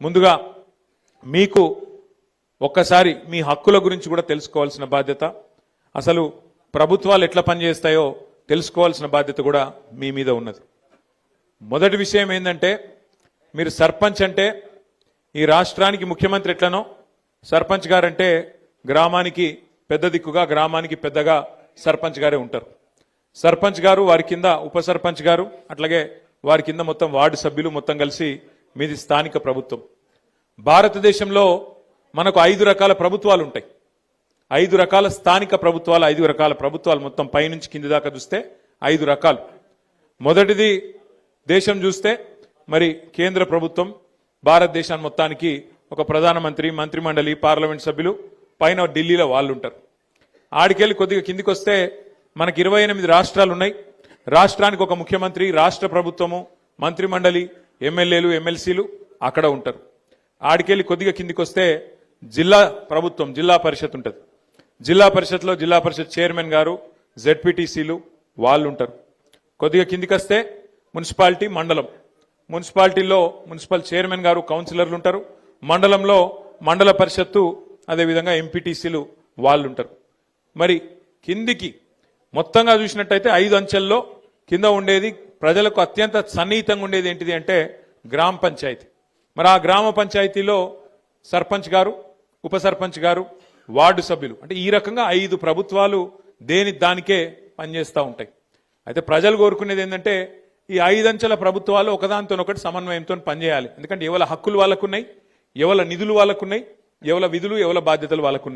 ముందుగా మీకు ఒక్కసారి మీ హక్కుల గురించి కూడా తెలుసుకోవాల్సిన బాధ్యత, అసలు ప్రభుత్వాలు ఎట్లా పనిచేస్తాయో తెలుసుకోవాల్సిన బాధ్యత కూడా మీ మీద ఉన్నది. మొదటి విషయం ఏంటంటే, మీరు సర్పంచ్ అంటే ఈ రాష్ట్రానికి ముఖ్యమంత్రి ఎట్లనో సర్పంచ్ గారంటే గ్రామానికి పెద్ద దిక్కుగా, గ్రామానికి పెద్దగా సర్పంచ్ గారే ఉంటారు. సర్పంచ్ గారు, వారి కింద ఉప సర్పంచ్ గారు, అట్లాగే వారి కింద మొత్తం వార్డు సభ్యులు మొత్తం కలిసి మీది స్థానిక ప్రభుత్వం. భారతదేశంలో మనకు 5 రకాల ప్రభుత్వాలు ఉంటాయి. 5 రకాల స్థానిక ప్రభుత్వాలు, 5 రకాల ప్రభుత్వాలు మొత్తం పైనుంచి కింది దాకా చూస్తే 5 రకాలు. మొదటిది దేశం చూస్తే మరి కేంద్ర ప్రభుత్వం, భారతదేశాన్ని మొత్తానికి ఒక ప్రధానమంత్రి, మంత్రిమండలి, పార్లమెంట్ సభ్యులు, పైన ఢిల్లీలో వాళ్ళు ఉంటారు. ఆడికెళ్ళి కొద్దిగా కిందికి వస్తే మనకి 28 రాష్ట్రాలు ఉన్నాయి. రాష్ట్రానికి ఒక ముఖ్యమంత్రి, రాష్ట్ర ప్రభుత్వము, మంత్రిమండలి, ఎమ్మెల్యేలు, ఎమ్మెల్సీలు అక్కడ ఉంటారు. ఆడికెళ్ళి కొద్దిగా కిందికి వస్తే జిల్లా ప్రభుత్వం, జిల్లా పరిషత్ ఉంటుంది. జిల్లా పరిషత్లో జిల్లా పరిషత్ చైర్మన్ గారు, జెడ్పీటీసీలు వాళ్ళు ఉంటారు. కొద్దిగా కిందికి వస్తే మున్సిపాలిటీ, మండలం. మున్సిపాలిటీలో మున్సిపల్ చైర్మన్ గారు, కౌన్సిలర్లు ఉంటారు. మండలంలో మండల పరిషత్తు, అదేవిధంగా ఎంపీటీసీలు వాళ్ళు ఉంటారు. మరి కిందికి మొత్తంగా చూసినట్టయితే 5 అంచెల్లో కింద ఉండేది, ప్రజలకు అత్యంత సన్నిహితంగా ఉండేది ఏంటిది అంటే గ్రామ పంచాయతీ. మరి ఆ గ్రామ పంచాయతీలో సర్పంచ్ గారు, ఉప సర్పంచ్ గారు, వార్డు సభ్యులు, అంటే ఈ రకంగా 5 ప్రభుత్వాలు దేని దానికే పనిచేస్తూ ఉంటాయి. అయితే ప్రజలు కోరుకునేది ఏంటంటే ఈ 5 అంచెల ప్రభుత్వాలు ఒకదానితోనొకటి సమన్వయంతో పనిచేయాలి. ఎందుకంటే ఎవరి హక్కులు వాళ్ళకున్నాయి, ఎవరి నిధులు వాళ్ళకున్నాయి, ఎవరి విధులు, ఎవరి బాధ్యతలు వాళ్ళకున్నాయి.